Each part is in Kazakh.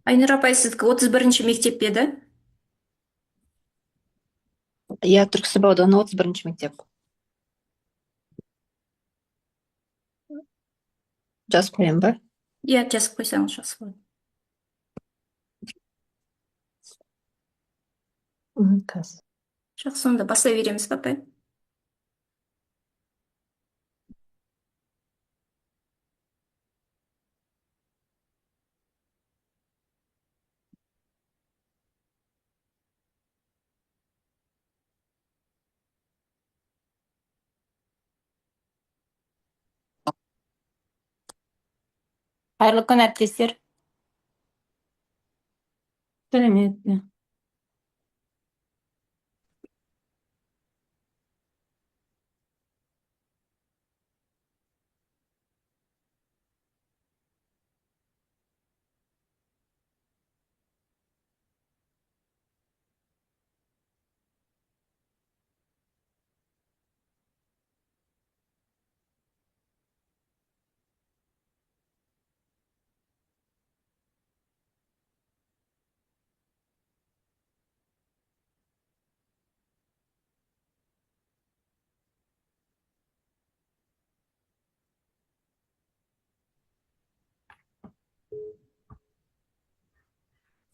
Айнұр апай, сіздікі 31-ші мектеп пе еді? Иә, Түрксіб ауданы 31-ші мектеп. Жазып қояйын ба? Иә, жазып қойсаңыз жақсы болады. Қазір. Жақсы, онда бастай береміз ба, апай? Қайырлы күн, әріптестер. Сәлемет.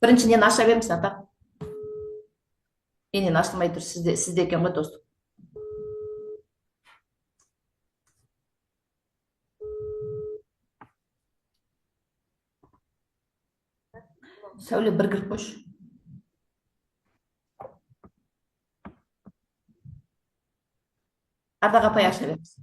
Біріншіден аша беріңіз, ата. Менен ашылмай тұр, сізде екен ғой, достым. Сәуле, бір кіріп қойшы. Ардақ апай, аша беріңіз.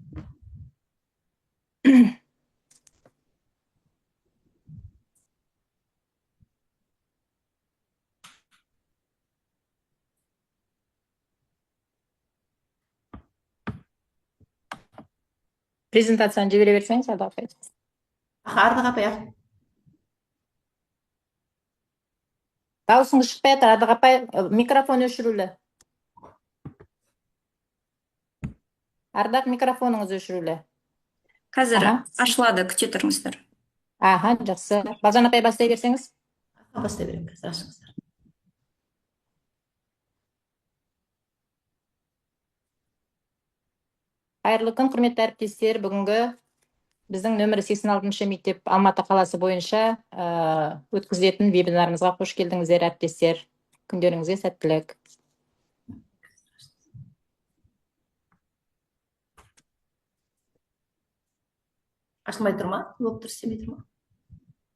Презентацияны жібере берсеңіз, Ардақ апай. Ардақ апай, Дауысыңыз шықпай жатыр, Ардақ апай. Микрофон өшірулі. Ардақ, микрофоныңыз өшірулі. Қазір Аха. ашылады, күте тұрыңыздар. Аха, жақсы. Балжан апай, бастай берсеңіз. бастай берем, қазір ашыңыздар. Қайырлы күн, құрметті әріптестер. Бүгінгі біздің нөмірі 86-шы мектеп Алматы қаласы бойынша өткізілетін вебинарымызға қош келдіңіздер, әріптестер. Күндеріңізге сәттілік. Ашылмай тұр ма? Болып тұр, істемей тұр ма?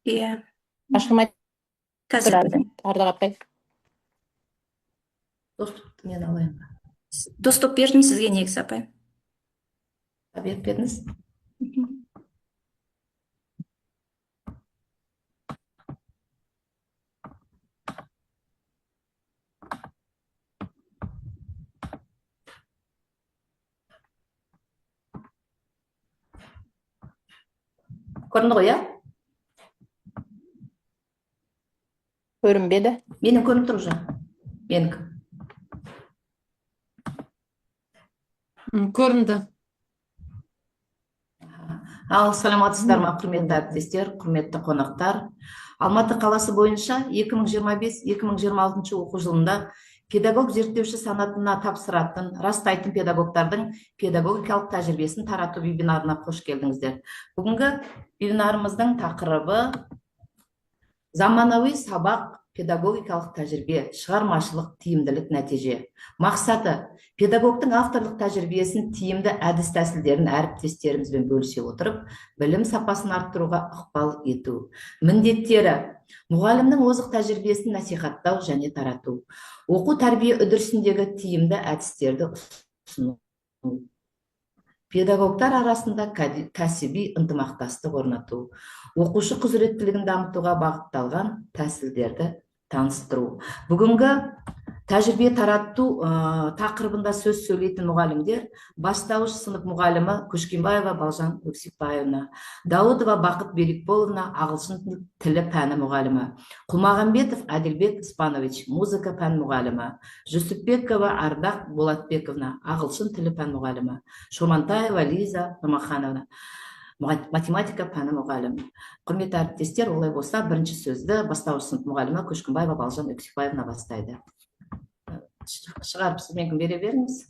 Иә, Ашылмай қазір. тұрады, Ардақ апай. Достықты мен алайын. Доступ бердім сізге, негізі, апай. Беріп беріңіз. Көрінді ғой, иә? Көрінбеді. Менің көрініп тұр уже. Менікі. Көрінді. Ал, саламатсыздар ма, құрметті әріптестер, құрметті қонақтар. Алматы қаласы бойынша 2025-2026 оқу жылында педагог зерттеуші санатына тапсыратын, растайтын педагогтардың педагогикалық тәжірибесін тарату вебинарына қош келдіңіздер. Бүгінгі вебинарымыздың тақырыбы заманауи сабақ, педагогикалық тәжірибе, шығармашылық, тиімділік, нәтиже. Мақсаты педагогтың авторлық тәжірибесін, тиімді әдіс тәсілдерін әріптестерімізбен бөлісе отырып, білім сапасын арттыруға ықпал ету. Міндеттері: мұғалімнің озық тәжірибесін насихаттау және тарату. Оқу тәрбие үдерісіндегі тиімді әдістерді ұсыну. Педагогтар арасында кәсіби ынтымақтастық орнату. Оқушы құзыреттілігін дамытуға бағытталған тәсілдерді таныстыру. Бүгінгі тәжірибе тарату тақырыбында сөз сөйлейтін мұғалімдер: бастауыш сынып мұғалімі Көшкенбаева Балжан Өксікбаевна, Даудова Бақыт Берікболовна, ағылшын тілі пәні мұғалімі, Құлмағанбетов Әділбек Испанович, музыка пән мұғалімі, Жүсіпбекова Ардақ Болатбековна, ағылшын тілі пән мұғалімі, Шомантаева Лиза Нұрмахановна, математика пәні мұғалімі. Құрметті әріптестер, олай болса, бірінші сөзді бастауыш сынып мұғалімі Көшкімбаева Балжан Өксікбаевна бастайды. Шығарып сіз менің бере беріңіз.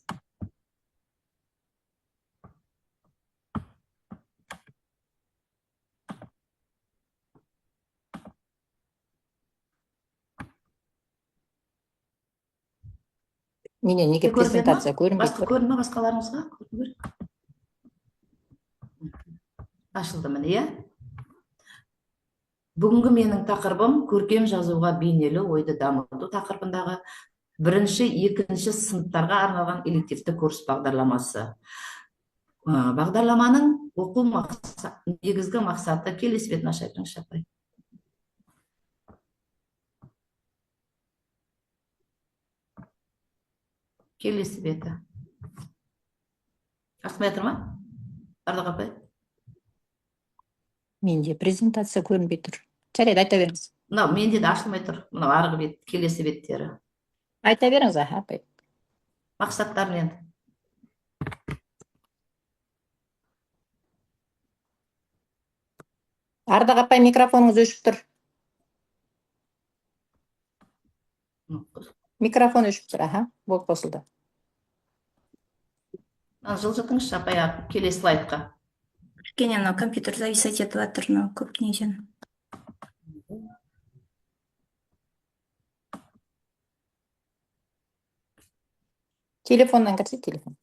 Менен неге презентация көрінбейді? Басқа көрін ме басқаларыңызға? Ашылды міне, иә? Бүгінгі менің тақырыбым көркем жазуға бейнелі ойды дамыту тақырыбындағы бірінші, екінші сыныптарға арналған элективті курс бағдарламасы. Бағдарламаның оқу негізгі мақсаты келесі бетін ашып айтыңызшы апай. Келесі беті. Ашылмай жатыр ма? Ардақ апай. Менде презентация көрінбей тұр. Жарайды, айта беріңіз. Мынау менде де ашылмай тұр. Мынау арғы бет, келесі беттері. Айта беріңіз, апай. Мақсаттарын енді. Ардақ апай, микрофоныңыз өшіп тұр. Микрофон өшіп тұр, болып қосылды. Жылжытыңызшы апай, келесі слайдқа. Кішкене анау компьютер зависать етіп жатыр, мынау көп неден. Телефоннан кірсе, телефон.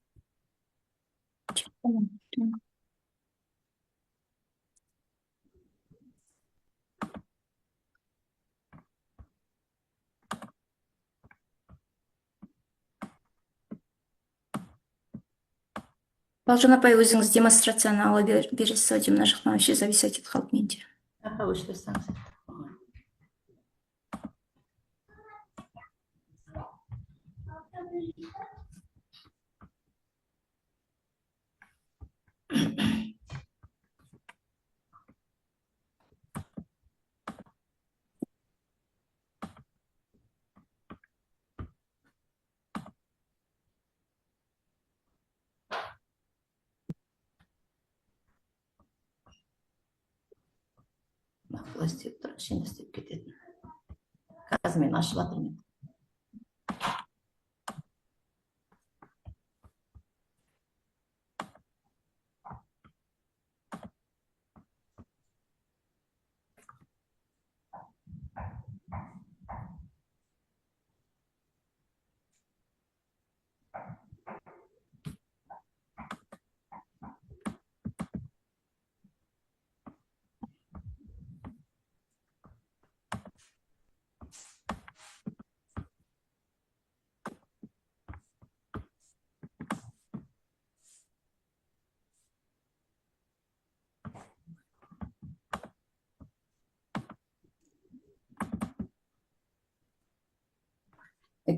Балжан апай, өзіңіз демонстрацияны ала бересіз ау деймін, мына жақтан вообще зависать етіп қалды менде. Өшірсеңіз. Былай істеп тұр, ішінде істеп кететін. Қазір мен ашып жатырмын.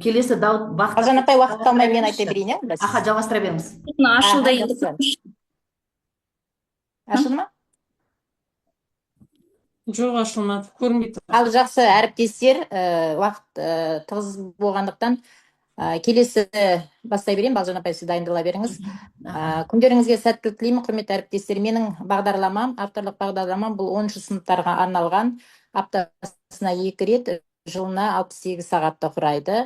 Келесі Балжан апай, уақыт қалмай мен айта берейін, иә? Жалғастыра беріңіз. Ашылды. Ашылды ма? Жоқ, ашылмады, көрінбей тұр. Ал жақсы әріптестер, уақыт тығыз болғандықтан келесі бастай берейін. Балжан апай, сіз дайындала беріңіз. Күндеріңізге сәттілік тілеймін, құрметті әріптестер. Менің бағдарламам, авторлық бағдарламам бұл 10-шы сыныптарға арналған, аптасына 2 рет, жылына 68 сағатты құрайды.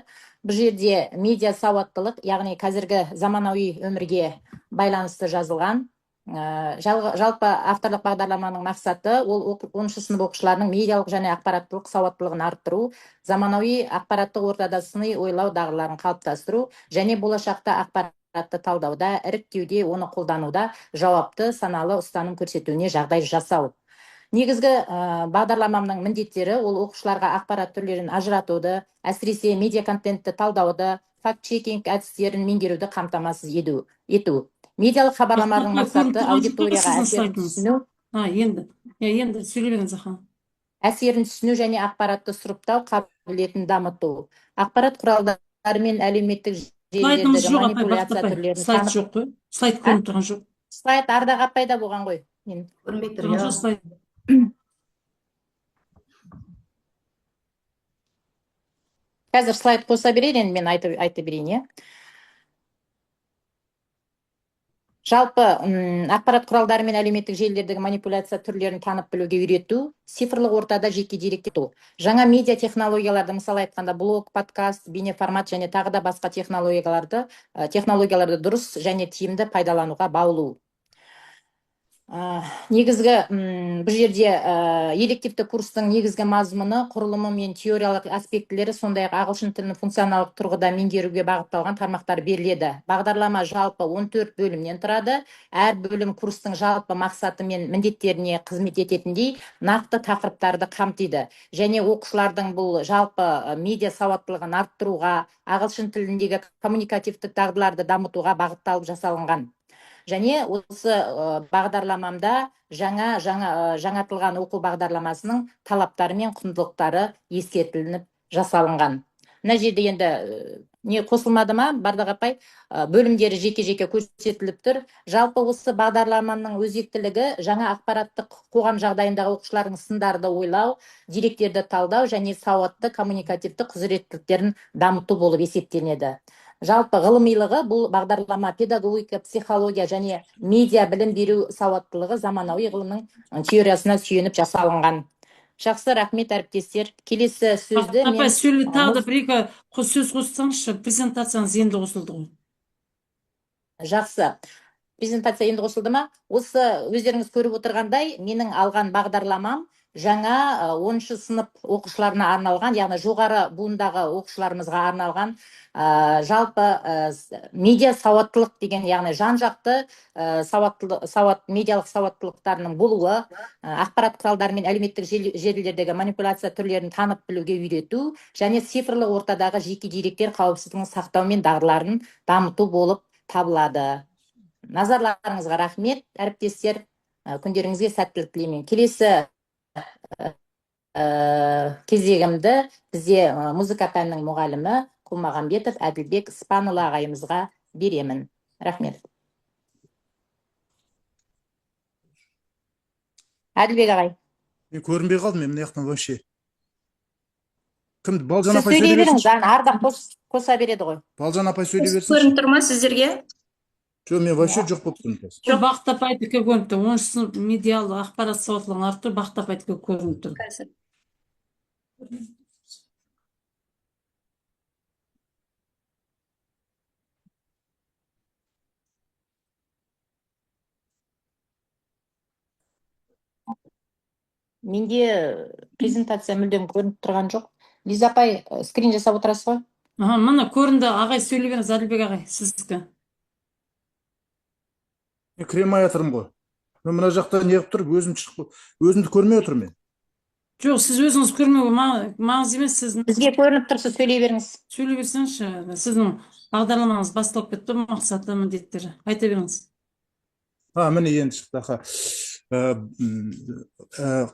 Бұл жерде медиа сауаттылық, яғни қазіргі заманауи өмірге байланысты жазылған. Жалпы авторлық бағдарламаның мақсаты ол 10-шы сынып оқушыларының медиалық және ақпараттылық сауаттылығын арттыру, заманауи ақпараттық ортада сыни ойлау дағдыларын қалыптастыру және болашақта ақпаратты талдауда, іріктеуде, оны қолдануда жауапты, саналы ұстаным көрсетуіне жағдай жасау. Негізгі бағдарламамның міндеттері ол оқушыларға ақпарат түрлерін ажыратуды, әсіресе медиа контентті талдауды, факт-чекинг әдістерін меңгеруді қамтамасыз ету. Медиалық хабарламаның мақсаты аудиторияға әсерін түсіну. Енді сөйлебеңіз, аха. Әсерін түсіну және ақпаратты сұрыптау қабілетін дамыту. Ақпарат құралдары мен әлеуметтік желілердегі манипуляция түрлерін Слайд жоқ қой. Слайд көрініп тұрған жоқ. Слайд Ардақ апайда болған ғой. Көрінбей тұр. Қазір слайд қоса берейін, мен айта берейін, иә? Жалпы ақпарат құралдары мен әлеуметтік желілердегі манипуляция түрлерін танып білуге үйрету, цифрлық ортада жеке деректі ету. Жаңа медиа технологияларды, мысалы айтқанда блог, подкаст, бейнеформат және тағы да басқа технологияларды дұрыс және тиімді пайдалануға баулу. Негізгі бұл жерде элективті курстың негізгі мазмұны, құрылымы мен теориялық аспектілері, сондай-ақ ағылшын тілін функционалдық тұрғыда меңгеруге бағытталған тармақтар беріледі. Бағдарлама жалпы 14 бөлімнен тұрады. Әр бөлім курстың жалпы мақсаты мен міндеттеріне қызмет ететіндей нақты тақырыптарды қамтиды. Және оқушылардың бұл жалпы медиа сауаттылығын арттыруға, ағылшын тіліндегі коммуникативтік дағдыларды дамытуға бағытталып жасалынған. Және осы бағдарламамда жаңартылған оқу бағдарламасының талаптары мен құндылықтары ескертілініп жасалынған. Мына жерде енді не қосылмады ма, Бардақ апай, бөлімдері жеке-жеке көрсетіліп тұр. Жалпы осы бағдарламаның өзектілігі жаңа ақпараттық қоғам жағдайындағы оқушылардың сындарды ойлау, деректерді талдау және сауатты коммуникативті құзыреттіліктерін дамыту болып есептеледі. Жалпы ғылымилығы бұл бағдарлама педагогика, психология және медиа білім беру сауаттылығы заманауи ғылымның теориясына сүйеніп жасалынған. Жақсы, рахмет әріптестер. Келесі сөзді Апай, сөйле тағы да бір-екі сөз қоссаңызшы, презентацияңыз енді қосылды ғой. Жақсы. Презентация енді қосылды ма? Осы өздеріңіз көріп отырғандай, менің алған бағдарламам жаңа 10-шы сынып оқушыларына арналған, яғни жоғары буындағы оқушыларымызға арналған жалпы медиа сауаттылық деген, яғни жан-жақты медиалық сауаттылықтарының болуы, ақпарат құралдары мен әлеуметтік желілердегі манипуляция түрлерін танып білуге үйрету және цифрлық ортадағы жеке деректер қауіпсіздігін сақтау мен дағдыларын дамыту болып табылады. Назарларыңызға рахмет, әріптестер. Күндеріңізге сәттілік тілеймін. Келесі кезегімді бізде музыка пәнінің мұғалімі Құлмағанбетов Әділбек Спанұлы ағайымызға беремін. Рахмет. Әділбек ағай. Мен көрінбей қалдым, мен мына жақтан вообще. Кім? Балжан Сіз апай сөйлей сөйлей беріңіз, берсін. Ардақ қоса береді ғой. Балжан апай сөйлей берсін. Көрініп тұр ма сіздерге? Жоқ, мен вообще жоқ болып тұрмын қазір. Жоқ, Бақыт апайдікі көрініп тұр. 10-шы сынып медиалы ақпарат сауаттылығын арттыру Бақыт апайдікі көрініп тұр. Қазір. Менде презентация мүлдем көрініп тұрған жоқ. Лиза апай, скрин жасап отырасыз ғой? Мына көрінді, ағай сөйлей беріңіз, Әділбек ағай, сіздікі. Мен кіремай жатырмын ғой. Мен мына жақта неғып тұрып, өзімді көрмей отырмын мен. Жоқ, сіз өзіңіз көрмеуге маңыз емес, сіздің Бізге көрініп тұрса сөйлей беріңіз. сөйлей берсеңізші, сіздің бағдарламаңыз басталып кетті, мақсаты, міндеттері. Айта беріңіз. Міне енді шықты.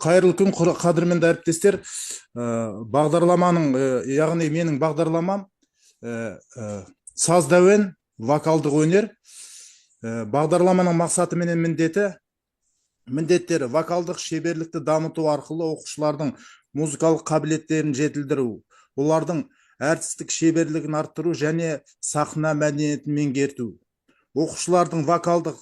Қайырлы күн, қадірменді әріптестер. Бағдарламаның, яғни менің бағдарламам саз дәуен, вокалдық өнер. Бағдарламаның мақсаты менен міндеттері вокалдық шеберлікті дамыту арқылы оқушылардың музыкалық қабілеттерін жетілдіру, олардың әртістік шеберлігін арттыру және сахна мәдениетін меңгерту. Оқушылардың вокалдық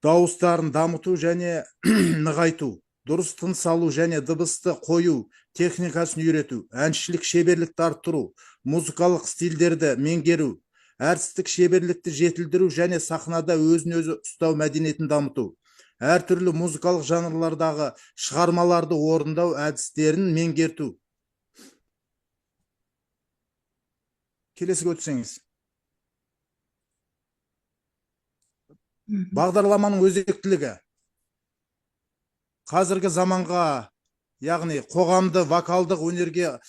дауыстарын дамыту және нығайту, дұрыс тыныс алу және дыбысты қою техникасын үйрету, әншілік шеберлікті арттыру, музыкалық стильдерді меңгеру, әртістік шеберлікті жетілдіру және сахнада өзін-өзі ұстау мәдениетін дамыту, әртүрлі музыкалық жанрлардағы шығармаларды орындау әдістерін меңгерту. Келесіге өтсеңіз. Бағдарламаның өзектілігі. Қазіргі заманға, яғни қоғамда вокалдық өнерге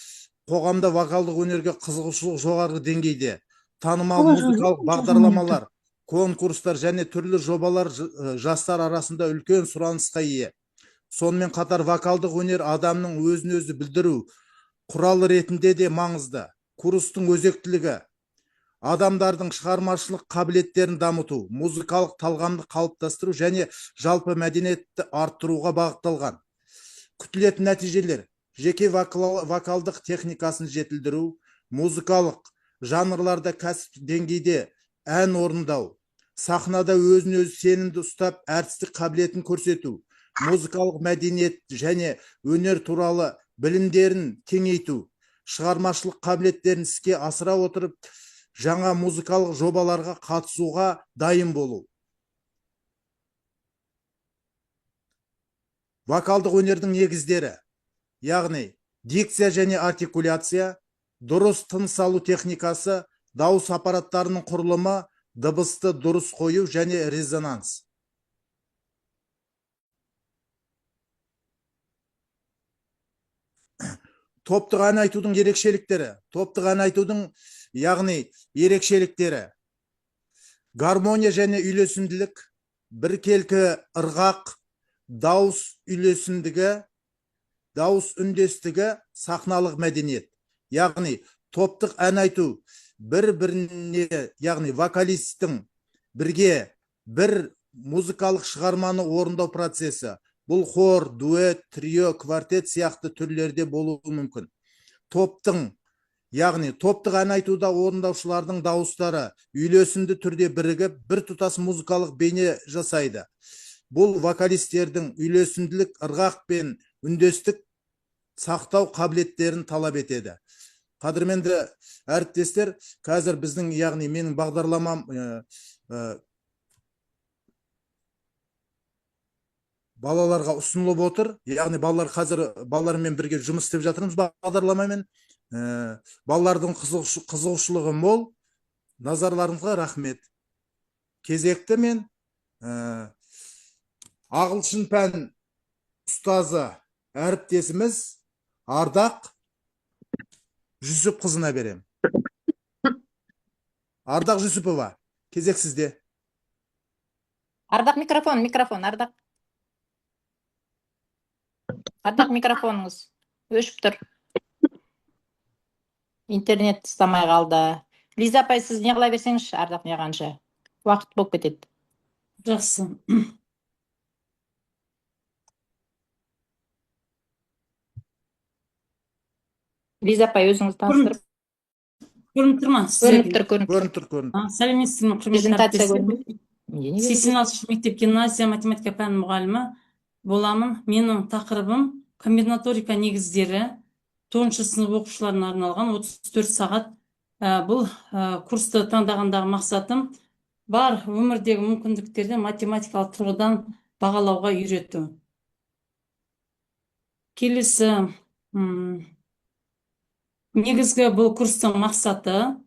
қызығушылық жоғары деңгейде. Танымал музыкалық бағдарламалар, конкурстар және түрлі жобалар жастар арасында үлкен сұранысқа ие. Сонымен қатар вокалдық өнер адамның өзін-өзі білдіру құралы ретінде де маңызды. Курстың өзектілігі адамдардың шығармашылық қабілеттерін дамыту, музыкалық талғамды қалыптастыру және жалпы мәдениетті арттыруға бағытталған. Күтілетін нәтижелер: жеке вокалдық техникасын жетілдіру, музыкалық жанрларда кәсіп деңгейде ән орындау, сахнада өзін өзі сенімді ұстап, әртістік қабілетін көрсету, музыкалық мәдениет және өнер туралы білімдерін кеңейту, шығармашылық қабілеттерін іске асыра отырып, жаңа музыкалық жобаларға қатысуға дайын болу. Вокалдық өнердің негіздері, яғни дикция және артикуляция, дұрыс тыныс алу техникасы, дауыс аппараттарының құрылымы, дыбысты дұрыс қою және резонанс. Топтық ән айтудың ерекшеліктері. Топтық ән айтудың яғни ерекшеліктері: гармония және үйлесімділік, біркелкі ырғақ, дауыс үйлесімдігі, дауыс үндестігі, сахналық мәдениет. Яғни топтық ән айту бір-біріне, яғни вокалистің бірге бір музыкалық шығарманы орындау процесі. Бұл хор, дуэт, трио, квартет сияқты түрлерде болуы мүмкін. Топтың, яғни топтық ән айтуда орындаушылардың дауыстары үйлесімді түрде бірігіп, бір тұтас музыкалық бейне жасайды. Бұл вокалистердің үйлесімділік, ырғақ пен үндестік сақтау қабілеттерін талап етеді. Қадірменді әріптестер, қазір біздің, яғни менің бағдарламам балаларға ұсынылып отыр. Яғни балалар қазір балалармен бірге жұмыс істеп жатырмыз бағдарламамен. Балалардың қызығушылығы мол. Назарларыңызға рахмет. Кезекті мен ағылшын пән ұстазы әріптесіміз Ардақ Жүсіп қызына берем. Ардақ Жүсіпова, кезек сізде. Ардақ, микрофон, Ардақ. Ардақ, микрофоныңыз өшіп тұр. Интернет ұстамай қалды. Лиза апай, сіз не қыла берсеңізші, Ардақ неғанша. Уақыт болып кетеді. Жақсы. Лиза апай, өзіңіз таныстырып. Көрініп тұр ма? Көрініп тұр. Сәлеметсіз ме, құрметті Презентация әріптестер? көрініп. 86 мектеп гимназия математика пәні мұғалімі боламын. Менің тақырыбым комбинаторика негіздері, 9 сынып оқушыларына арналған 34 сағат. Бұл курсты таңдағандағы мақсатым бар өмірдегі мүмкіндіктерді математикалық тұрғыдан бағалауға үйрету. Келесі негізгі бұл курстың мақсаты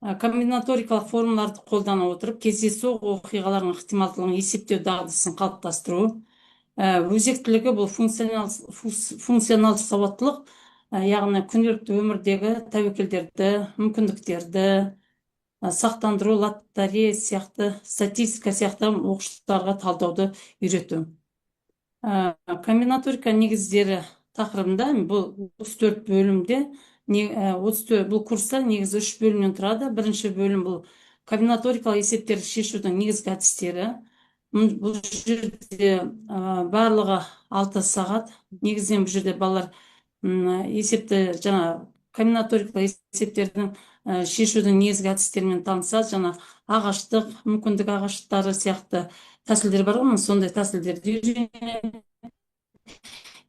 комбинаторикалық формуларды қолдана отырып, кездейсоқ оқиғалардың ықтималдылығын есептеу дағдысын қалыптастыру. Өзектілігі бұл функционал сауаттылық, яғни күнделікті өмірдегі тәуекелдерді, мүмкіндіктерді сақтандыру, лотерея сияқты, статистика сияқты оқушыларға талдауды үйрету. Комбинаторика негіздері тақырыбында бұл 34 бөлімде, бұл курста негізі 3 бөлімнен тұрады. Бірінші бөлім бұл комбинаторикалық есептерді шешудің негізгі әдістері. Бұл жерде барлығы 6 сағат. Негізден бұл жерде балалар есепті жаңа комбинаторикалық есептердің шешудің негізгі әдістерімен танысады. Жаңа ағаштық, мүмкіндік ағаштары сияқты тәсілдер бар ғой, сондай тәсілдерді үйренеді.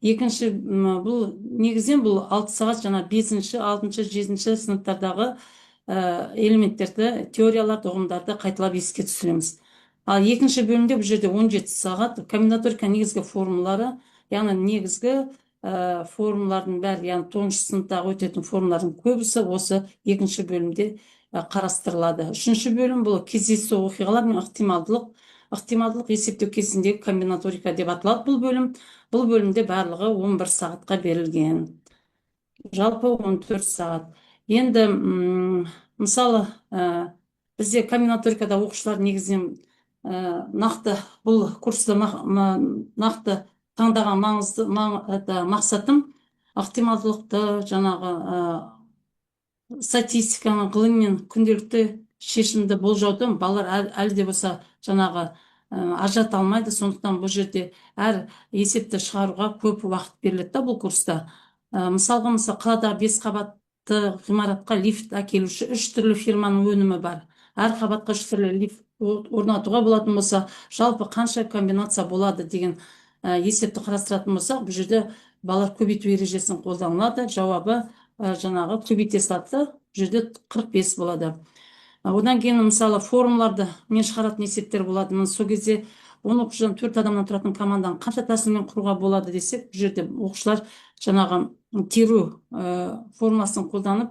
Екінші, бұл негізден бұл 6 сағат жаңа 5-ші, 6-ші, 7-ші сыныптардағы элементтерді, теорияларды, ұғымдарды қайталап еске түсіреміз. Ал екінші бөлімде бұл жерде 17 сағат комбинаторика негізгі формулары, яғни негізгі формулардың бәрі, яғни 9-шы сыныптағы өтетін формулардың көбісі осы екінші бөлімде қарастырылады. Үшінші бөлім бұл кездейсоқ оқиғалар мен ықтималдылық есептеу кезіндегі комбинаторика деп аталады бұл бөлім. Бұл бөлімде барлығы 11 сағатқа берілген. Жалпы 14 сағат. Енді, мысалы, бізде комбинаторикада оқушылар негізінен нақты бұл курста нақты таңдаған мақсатым ықтималдылықты, жаңағы статистиканың ғылыммен күнделікті шешімді болжауды балалар әлі де болса жаңағы ажырата алмайды. Сондықтан бұл жерде әр есепті шығаруға көп уақыт беріледі бұл курста. Мысалға, қаладағы 5 қабатты ғимаратқа лифт әкелуші 3 түрлі фирманың өнімі бар. Әр қабатқа 3 түрлі лифт орнатуға болатын болса, жалпы қанша комбинация болады деген есепті қарастыратын болсақ, бұл жерде балалар көбейту ережесін қолданылады. Жауабы жаңағы көбейте салады, бұл жерде 45 болады. Одан кейін мысалы формуларды мен шығаратын есептер болады. Міне сол кезде 10 оқушыдан 4 адамнан тұратын команданы қанша тәсілмен құруға болады десек, бұл жерде оқушылар жаңағы теру формуласын қолданып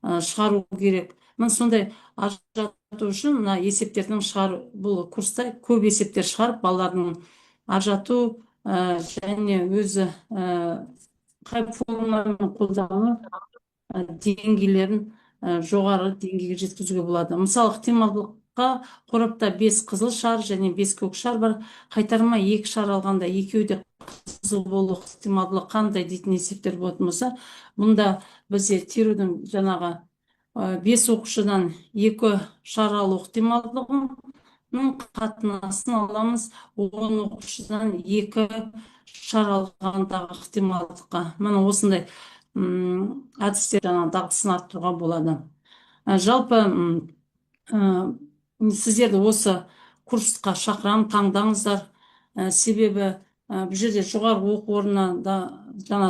шығару керек. Міне сондай ажырату үшін мына есептердің шығару, бұл курста көп есептер шығарып, балалардың ажырату және өзі қай формуламен қолдану деңгейлерін жоғары деңгейге жеткізуге болады. Мысалы, ықтималдылыққа қорапта 5 қызыл шар және 5 көк шар бар. Қайтарма 2 шар алғанда екеуі де қызыл болу ықтималдылығы қандай дейтін есептер болатын болса, мұнда бізде терудің жаңағы 5 оқушыдан 2 шар алу ықтималдығының қатынасын аламыз 10 оқушыдан 2 шар алғандағы ықтималдыққа. Міне осындай әдістер жаңағы дағдысын арттыруға болады. Жалпы сіздерді осы курсқа шақырамын, таңдаңыздар. Себебі бұл жерде жоғарғы оқу орнында жаңа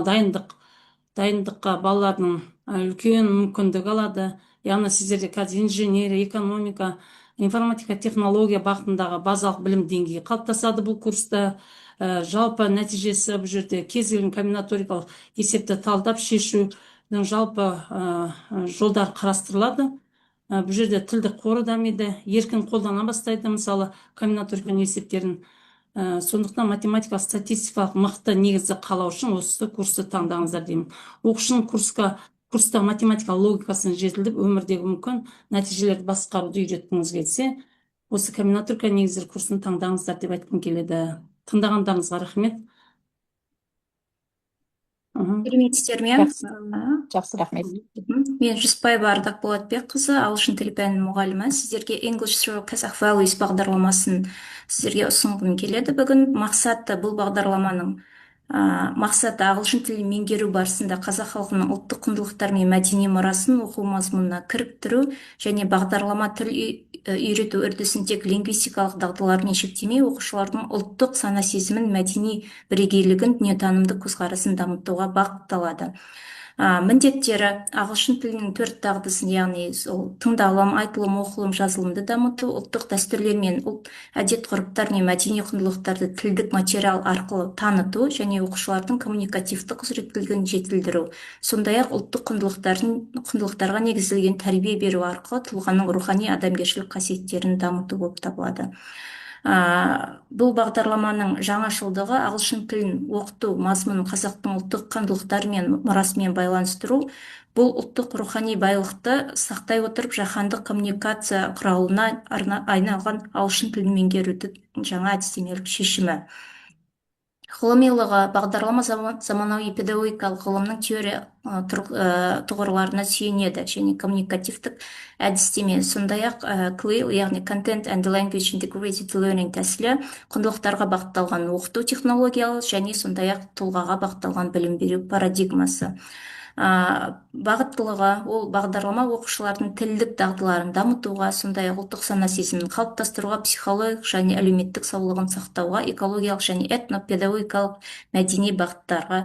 дайындыққа балалардың үлкен мүмкіндік алады. Яғни сіздерде қазір инженерия, экономика, информатика, технология бағытындағы базалық білім деңгейі қалыптасады бұл курста. Жалпы нәтижесі бұл жерде кез келген комбинаторикалық есепті талдап шешудің жалпы жолдар қарастырылады. Бұл жерде тілдік қоры дамиды, еркін қолдана бастайды, мысалы комбинаториканың есептерін. Сондықтан математикалық статистикалық мықты негізі қалау үшін осы курсты таңдаңыздар деймін. Оқушының курста математика логикасын жетілдіп, өмірдегі мүмкін нәтижелерді басқаруды үйреткіңіз келсе, осы комбинаторика негіздер курсын таңдаңыздар деп айтқым келеді. Тыңдағандарыңызға рахмет. Кереметтер ме? Жақсы, рахмет. Мен Жүсіпбаева Ардақ Болатбекқызы, ағылшын тілі пәнінің мұғалімі. Сіздерге English through Kazakh Values бағдарламасын сіздерге ұсынғым келеді бүгін. Мақсаты бұл бағдарламаның мақсаты ағылшын тілін меңгеру барысында қазақ халқының ұлттық құндылықтары мен мәдени мұрасын оқу мазмұнына кіріктіру және бағдарлама тіл үйрету үрдісін тек лингвистикалық дағдылармен шектемей, оқушылардың ұлттық сана сезімін, мәдени бірегейлігін, дүниетанымдық көзқарасын дамытуға бағытталады. Міндеттері ағылшын тілінің 4 дағдысын, яғни тыңдалым, айтылым, оқылым, жазылымды дамыту, ұлттық дәстүрлер мен әдет ғұрыптар мен мәдени құндылықтарды тілдік материал арқылы таныту және оқушылардың коммуникативті құзыреттілігін жетілдіру. Сондай-ақ ұлттық құндылықтарға негізделген тәрбие беру арқылы тұлғаның рухани адамгершілік қасиеттерін дамыту болып табылады. Бұл бағдарламаның жаңашылдығы ағылшын тілін оқыту мазмұнын қазақтың ұлттық құндылықтары мен мұрасымен байланыстыру. Бұл ұлттық рухани байлықты сақтай отырып, жаһандық коммуникация құралына айналған ағылшын тілін меңгерудің жаңа әдістемелік шешімі. Ғылымилығы бағдарлама заманауи педагогикалық ғылымның теория тұғырларына сүйенеді және коммуникативтік әдістеме, сондай-ақ CLIL, яғни Content and Language Integrated Learning тәсілі, құндылықтарға бағытталған оқыту технологиялары және сондай-ақ тұлғаға бағытталған білім беру парадигмасы. Бағыттылығы ол бағдарлама оқушылардың тілдік дағдыларын дамытуға, сондай-ақ ұлттық сана сезімін қалыптастыруға, психологиялық және әлеуметтік саулығын сақтауға, экологиялық және этнопедагогикалық мәдени бағыттарға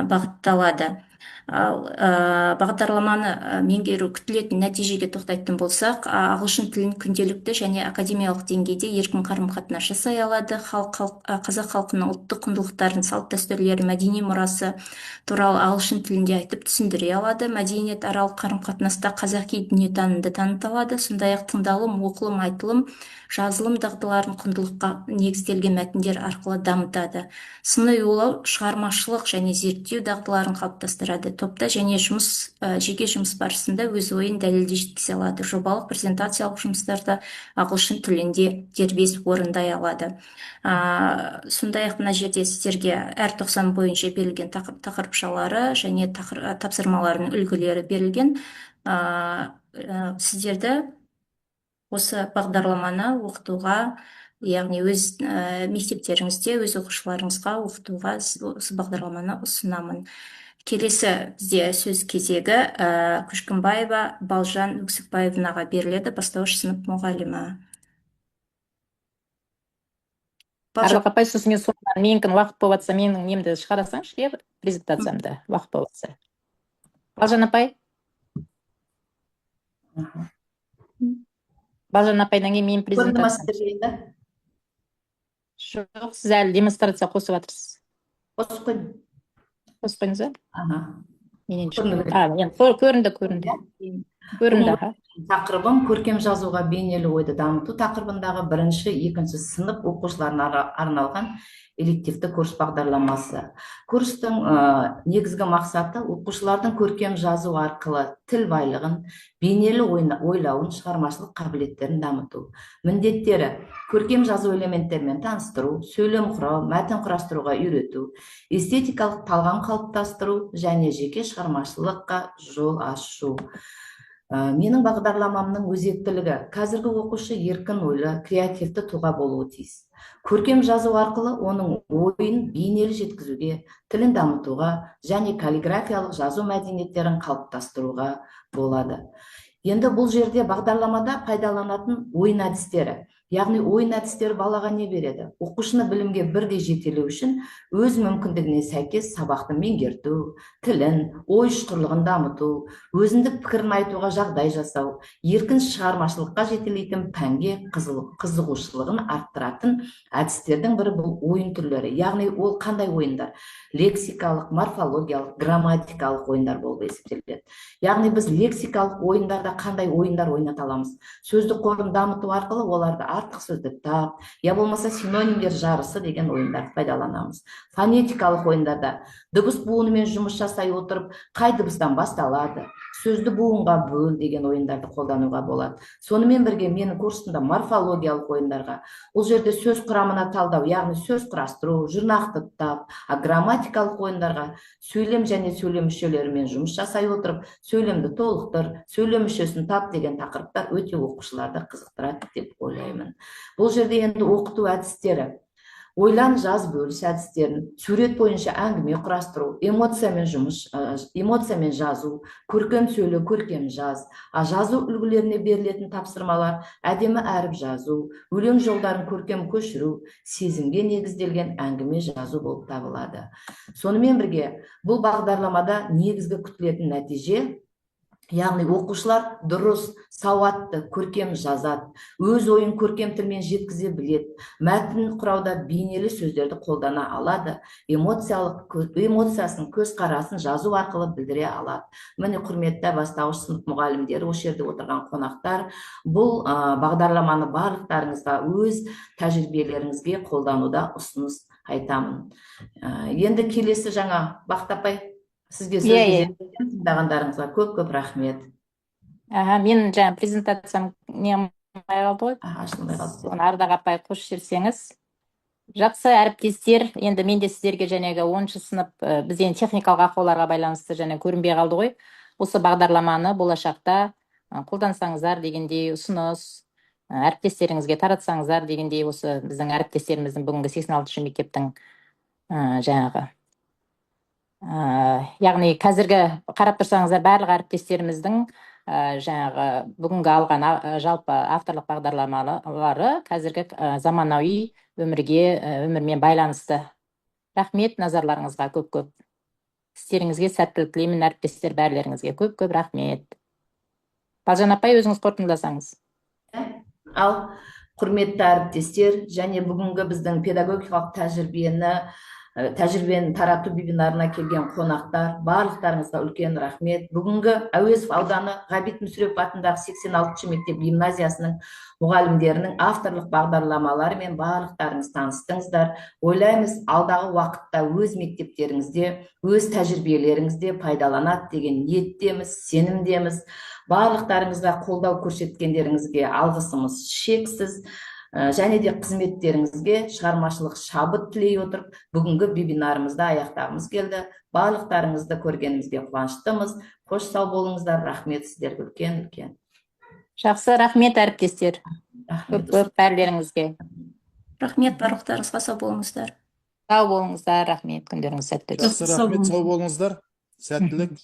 бағытталады. Бағдарламаны меңгеру күтілетін нәтижеге тоқтайтын болсақ, ағылшын тілін күнделікті және академиялық деңгейде еркін қарым-қатынас жасай алады. Қазақ халқының ұлттық құндылықтарын, салт дәстүрлері, мәдени мұрасы туралы ағылшын тілінде айтып түсіндіре алады. Мәдениет аралық қарым-қатынаста қазақи дүниетанымды таныта алады. Сондай-ақ тыңдалым, оқылым, айтылым, жазылым дағдыларын құндылыққа негізделген мәтіндер арқылы дамытады. Сыни ойлау, шығармашылық және зерттеу дағдыларын қалыптастырады. Топта және жеке жұмыс барысында өз ойын дәлелді жеткізе алады. Жобалық презентациялық жұмыстарды ағылшын тілінде дербес орындай алады. Сондай-ақ мына жерде сіздерге әр 90 бойынша берілген тақырыпшалары және тапсырмалардың үлгілері берілген. Сіздерді осы бағдарламаны оқытуға, яғни өз мектептеріңізде, өз оқушыларыңызға оқытуға осы бағдарламаны ұсынамын. Келесі бізде сөз кезегі Күшкімбаева Балжан Өксікбаевнаға беріледі, бастауыш сынып мұғалімі. Ардақ апай, сосын мен соңынан менікін уақыт болып жатса, менің немді шығарасаңшы, иә, презентациямды уақыт болып жатса. Балжан апай, Балжан апайдан кейін менің Көрінді ма презентациям. сіздерге енді? Жоқ, сіз әлі демонстрация қосып жатырсыз. Қосып қойдым. Қосып қойыңыз ба? Аха. Менен Көрінді. көрінді. Көрінді, аха. Тақырыбым көркем жазуға бейнелі ойды дамыту тақырыбындағы бірінші, екінші сынып оқушыларына арналған элективті курс бағдарламасы. Курстың негізгі мақсаты оқушылардың көркем жазу арқылы тіл байлығын, бейнелі ойлауын, шығармашылық қабілеттерін дамыту. Міндеттері: көркем жазу элементтерімен таныстыру, сөйлем құрау, мәтін құрастыруға үйрету, эстетикалық талғам қалыптастыру және жеке шығармашылыққа жол ашу. Менің бағдарламамның өзектілігі: қазіргі оқушы еркін ойлы, креативті тұлға болуы тиіс. Көркем жазу арқылы оның ойын бейнелі жеткізуге, тілін дамытуға және каллиграфиялық жазу мәдениеттерін қалыптастыруға болады. Енді бұл жерде бағдарламада пайдаланатын ойын әдістері. Яғни ойын әдістері балаға не береді? Оқушыны білімге бірдей жетелеу үшін өз мүмкіндігіне сәйкес сабақты меңгерту, тілін, ой ұшқырлығын дамыту, өзіндік пікірін айтуға жағдай жасау, еркін шығармашылыққа жетелейтін пәнге қызығушылығын арттыратын әдістердің бірі бұл ойын түрлері. Яғни ол қандай ойындар? Лексикалық, морфологиялық, грамматикалық ойындар болып есептеледі. Яғни біз лексикалық ойындарда қандай ойындар ойната аламыз? Сөздік қорын дамыту арқылы оларды артық сөздік тап, я болмаса синонимдер жарысы деген ойындарды пайдаланамыз. Фонетикалық ойындарда дыбыс буынымен жұмыс жасай отырып, қай дыбыстан басталады, сөзді буынға бөл деген ойындарды қолдануға болады. Сонымен бірге менің курсымда морфологиялық ойындарға, бұл жерде сөз құрамына талдау, яғни сөз құрастыру, жұрнақты тап, грамматикалық ойындарға сөйлем және сөйлем мүшелерімен жұмыс жасай отырып, сөйлемді толықтыр, сөйлем мүшесін тап деген тақырыптар өте оқушыларды қызықтырады деп ойлаймын. Бұл жерде енді оқыту әдістері: ойлан, жаз, бөліс әдістерін, сурет бойынша әңгіме құрастыру, эмоциямен жазу, көркем сөйлеу, көркем жаз, жазу үлгілеріне берілетін тапсырмалар: әдемі әріп жазу, өлең жолдарын көркем көшіру, сезімге негізделген әңгіме жазу болып табылады. Сонымен бірге бұл бағдарламада негізгі күтілетін нәтиже, яғни оқушылар дұрыс, сауатты, көркем жазады, өз ойын көркем тілмен жеткізе біледі, мәтін құрауда бейнелі сөздерді қолдана алады, эмоциясын, көзқарасын жазу арқылы білдіре алады. Міне, құрметті бастауыш сынып мұғалімдері, осы жерде отырған қонақтар, бұл бағдарламаны барлықтарыңызға өз тәжірибелеріңізге қолдануда ұсыныс айтамын. Енді келесі жаңа Бақыт апай, сізге сөз тыңдағандарыңызға көп рахмет. Мен жаңа презентациям не алмай қалды ғой. Ашылмай қалды. Соны Ардақ апай қосып жіберсеңіз. Жақсы әріптестер, енді мен де сіздерге жәнегі 10-шы сынып біз енді техникалық ақауларға байланысты және көрінбей қалды ғой. Осы бағдарламаны болашақта қолдансаңыздар дегендей ұсыныс, әріптестеріңізге таратсаңыздар дегендей, осы біздің әріптестеріміздің бүгінгі 86-шы мектептің жаңағы яғни қазіргі қарап тұрсаңыздар барлық әріптестеріміздің жаңағы бүгінгі алған жалпы авторлық бағдарламалары қазіргі заманауи өмірмен байланысты. Рахмет назарларыңызға көп. Істеріңізге сәттілік тілеймін, әріптестер бәрлеріңізге көп рахмет. Балжан апай, өзіңіз қорытындыласаңыз. Ал құрметті әріптестер, және бүгінгі біздің педагогикалық тәжірибені тарату вебинарына келген қонақтар, барлықтарыңызға үлкен рахмет. Бүгінгі Әуезов ауданы Ғабит Мүсірепов атындағы 86-шы мектеп гимназиясының мұғалімдерінің авторлық бағдарламаларымен барлықтарыңыз таныстыңыздар. Ойлаймыз, алдағы уақытта өз мектептеріңізде, өз тәжірибелеріңізде пайдаланады деген ниеттеміз, сенімдеміз. Барлықтарыңызға қолдау көрсеткендеріңізге алғысымыз шексіз. Және де қызметтеріңізге шығармашылық шабыт тілей отырып, бүгінгі вебинарымызды аяқтағымыз келді. Барлықтарыңызды көргенімізге қуаныштымыз. Қош сау болыңыздар. Рахмет сіздерге үлкен. Жақсы, рахмет әріптестер. Көп бәрлеріңізге. Рахмет, барлықтарыңызға сау болыңыздар. Сау болыңыздар, рахмет, күндеріңіз сәтті өтсін. Жақсы, рахмет, сау болыңыздар. Сәттілік.